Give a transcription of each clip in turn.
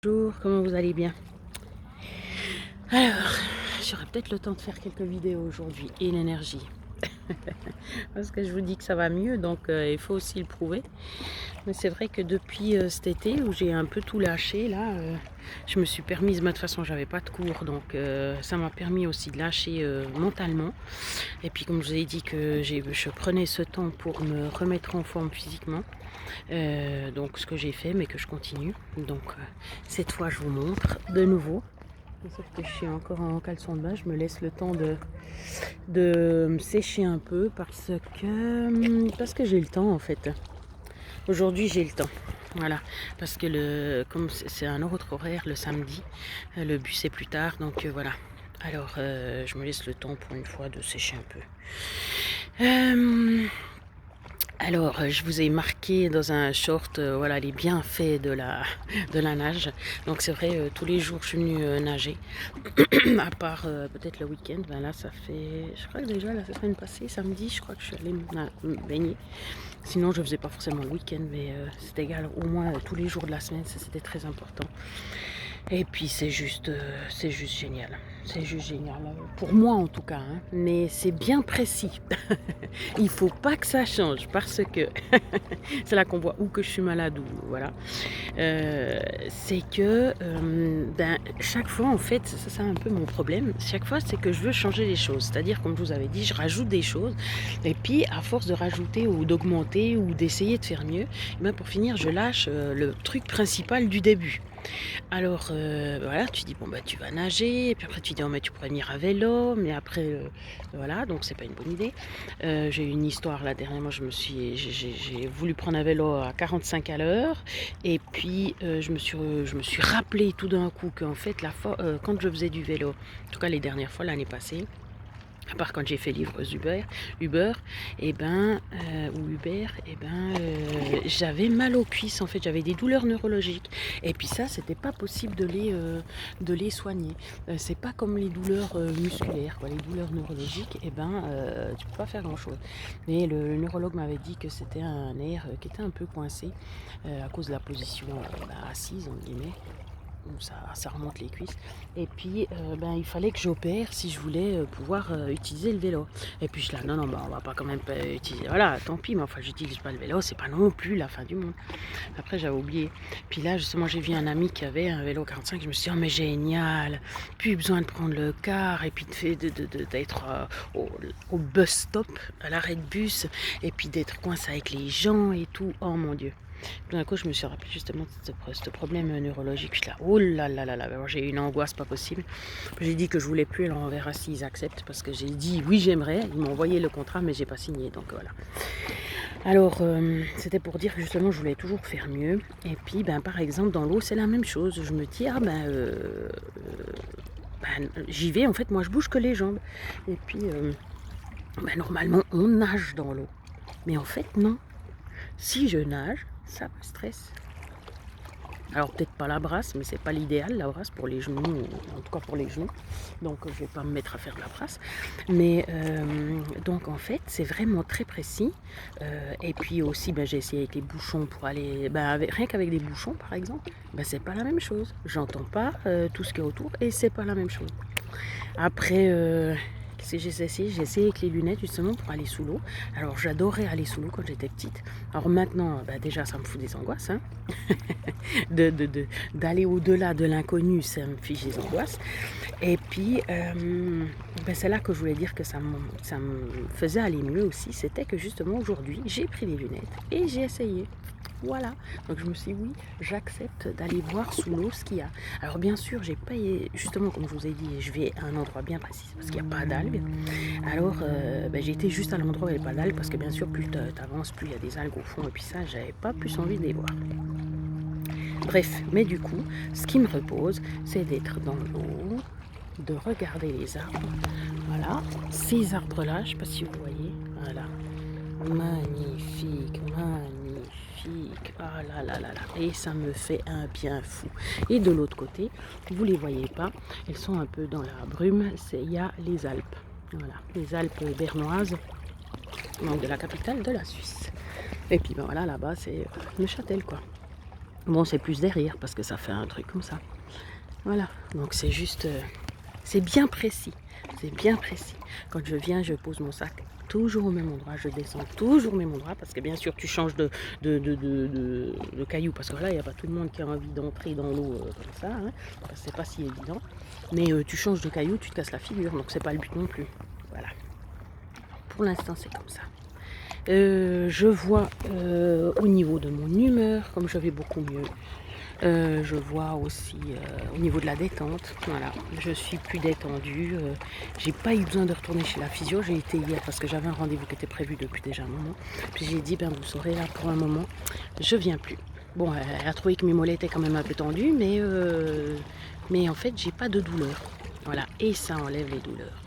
Bonjour, comment vous allez bien? Alors, j'aurai peut-être le temps de faire quelques vidéos aujourd'hui et l'énergie. Parce que je vous dis que ça va mieux, donc il faut aussi le prouver. Mais c'est vrai que depuis cet été où j'ai un peu tout lâché, là, je me suis permise, mais de toute façon j'avais pas de cours, donc ça m'a permis aussi de lâcher mentalement. Et puis comme je vous ai dit que je prenais ce temps pour me remettre en forme physiquement, donc ce que j'ai fait, mais que je continue. Donc cette fois je vous montre de nouveau. Sauf que je suis encore en caleçon de bain, je me laisse le temps de me sécher un peu parce que j'ai le temps en fait. Aujourd'hui j'ai le temps. Voilà, parce que comme c'est un autre horaire le samedi, le bus est plus tard, donc voilà. Alors je me laisse le temps pour une fois de sécher un peu. Alors, je vous ai marqué dans un short, voilà, les bienfaits de la nage. Donc c'est vrai, tous les jours je suis venue nager, à part peut-être le week-end. Ben là, je crois que déjà la semaine passée, samedi, je crois que je suis allée me baigner. Sinon, je faisais pas forcément le week-end, mais c'est égal, au moins tous les jours de la semaine, ça c'était très important. Et puis c'est juste génial. C'est juste génial, pour moi en tout cas, hein. Mais c'est bien précis. Il faut pas que ça change parce que c'est là qu'on voit ou que je suis malade ou voilà. C'est que chaque fois en fait, ça c'est un peu mon problème. Chaque fois c'est que je veux changer les choses. C'est-à-dire comme je vous avais dit, je rajoute des choses et puis à force de rajouter ou d'augmenter ou d'essayer de faire mieux, eh ben, pour finir je lâche le truc principal du début. Alors voilà, tu dis bon bah tu vas nager, et puis après tu dis oh mais tu pourrais venir à vélo, mais après voilà, donc c'est pas une bonne idée. J'ai eu une histoire là dernièrement, j'ai voulu prendre un vélo à 45 à l'heure, et puis je me suis rappelé tout d'un coup qu'en fait quand je faisais du vélo, en tout cas les dernières fois l'année passée, à part quand j'ai fait livreuse Uber, ou Uber, j'avais mal aux cuisses en fait, j'avais des douleurs neurologiques. Et puis ça, c'était pas possible de les soigner. C'est pas comme les douleurs musculaires, quoi. Les douleurs neurologiques, tu peux pas faire grand chose. Mais le neurologue m'avait dit que c'était un nerf qui était un peu coincé à cause de la position assise, en guillemets où ça remonte les cuisses. Et puis, il fallait que j'opère si je voulais pouvoir utiliser le vélo. Et puis je là, non, on va pas quand même pas utiliser. Voilà, tant pis, mais enfin, j'utilise pas le vélo, c'est pas non plus la fin du monde. Après, j'avais oublié. Puis là, justement, j'ai vu un ami qui avait un vélo 45. Je me suis dit, oh, mais génial, plus besoin de prendre le car et puis d'être au bus stop, à l'arrêt de bus, et puis d'être coincé avec les gens et tout. Oh mon Dieu. Tout d'un coup, je me suis rappelé justement de ce problème neurologique. Je suis là, oh là là là là, alors, j'ai eu une angoisse pas possible. J'ai dit que je voulais plus, alors on verra s'ils acceptent, parce que j'ai dit oui, j'aimerais. Ils m'ont envoyé le contrat, mais j'ai pas signé, donc voilà. Alors, c'était pour dire que justement, je voulais toujours faire mieux. Et puis, par exemple, dans l'eau, c'est la même chose. Je me dis, j'y vais, en fait, moi, je bouge que les jambes. Et puis, normalement, on nage dans l'eau. Mais en fait, non. Si je nage, ça me stresse. Alors peut-être pas la brasse, mais c'est pas l'idéal la brasse pour les genoux, en tout cas pour les genoux. Donc je vais pas me mettre à faire de la brasse. Mais donc en fait c'est vraiment très précis. Et puis aussi j'ai essayé avec les bouchons pour aller, rien qu'avec des bouchons par exemple, c'est pas la même chose. J'entends pas tout ce qui est autour et c'est pas la même chose. Après qu'est-ce que j'ai essayé? J'ai essayé avec les lunettes justement pour aller sous l'eau. Alors j'adorais aller sous l'eau quand j'étais petite. Alors maintenant, déjà ça me fout des angoisses, hein. D'aller au-delà de l'inconnu, ça me fiche des angoisses. Et puis, c'est là que je voulais dire que ça me faisait aller mieux aussi. C'était que justement aujourd'hui, j'ai pris les lunettes et j'ai essayé. Voilà, donc je me suis dit oui, j'accepte d'aller voir sous l'eau ce qu'il y a. Alors bien sûr, j'ai payé, justement comme je vous ai dit, je vais à un endroit bien précis parce qu'il n'y a pas d'algues. Alors j'ai été juste à l'endroit où il n'y avait pas d'algues parce que bien sûr plus tu avances, plus il y a des algues au fond et puis ça, j'avais pas plus envie de les voir. Bref, mais du coup, ce qui me repose, c'est d'être dans l'eau, de regarder les arbres. Voilà, ces arbres-là, je ne sais pas si vous voyez, voilà. Magnifique, magnifique. Ah là là là là. Et ça me fait un bien fou. Et de l'autre côté, vous ne les voyez pas, elles sont un peu dans la brume, il y a les Alpes. Voilà, les Alpes bernoises, donc de la capitale de la Suisse. Et puis voilà, là-bas, c'est Neuchâtel, quoi. Bon, c'est plus derrière parce que ça fait un truc comme ça. Voilà, donc c'est juste, c'est bien précis. C'est bien précis. Quand je viens, je pose mon sac toujours au même endroit. Je descends toujours au même endroit parce que bien sûr, tu changes de cailloux parce que là, il n'y a pas tout le monde qui a envie d'entrer dans l'eau comme ça. Hein, parce que c'est pas si évident. Mais tu changes de cailloux, tu te casses la figure. Donc, c'est pas le but non plus. Voilà. Pour l'instant, c'est comme ça. Je vois au niveau de mon humeur, comme je vais beaucoup mieux. Je vois aussi au niveau de la détente, voilà, je suis plus détendue. J'ai pas eu besoin de retourner chez la physio, j'ai été hier parce que j'avais un rendez-vous qui était prévu depuis déjà un moment. Puis j'ai dit, ben vous saurez là pour un moment, je viens plus. Bon, elle a trouvé que mes mollets étaient quand même un peu tendus, mais en fait j'ai pas de douleur. Voilà, et ça enlève les douleurs.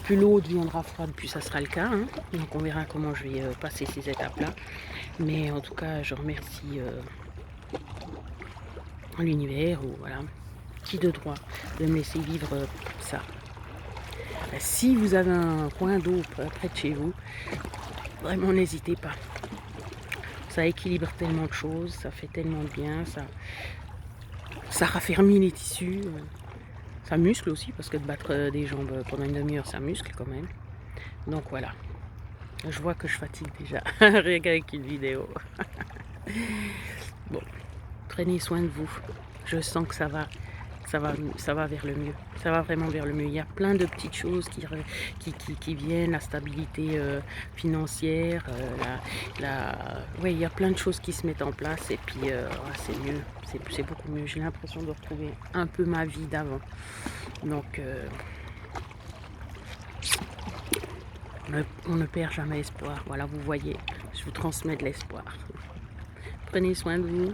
Plus l'eau deviendra froide, plus ça sera le cas. Hein. Donc on verra comment je vais passer ces étapes-là. Mais en tout cas, je remercie l'univers, ou voilà, qui de droit de me laisser vivre ça. Si vous avez un coin d'eau près de chez vous, vraiment n'hésitez pas. Ça équilibre tellement de choses, ça fait tellement de bien, ça raffermit les tissus, ça muscle aussi, parce que de battre des jambes pendant une demi-heure, ça muscle quand même. Donc voilà, je vois que je fatigue déjà, rien qu'avec une vidéo. Bon, prenez soin de vous, je sens que ça va vers le mieux. Ça va vraiment vers le mieux. Il y a plein de petites choses qui viennent, la stabilité financière, ouais, il y a plein de choses qui se mettent en place et puis c'est mieux, c'est beaucoup mieux. J'ai l'impression de retrouver un peu ma vie d'avant. Donc, on ne perd jamais espoir. Voilà, vous voyez, je vous transmets de l'espoir. Prenez soin de vous.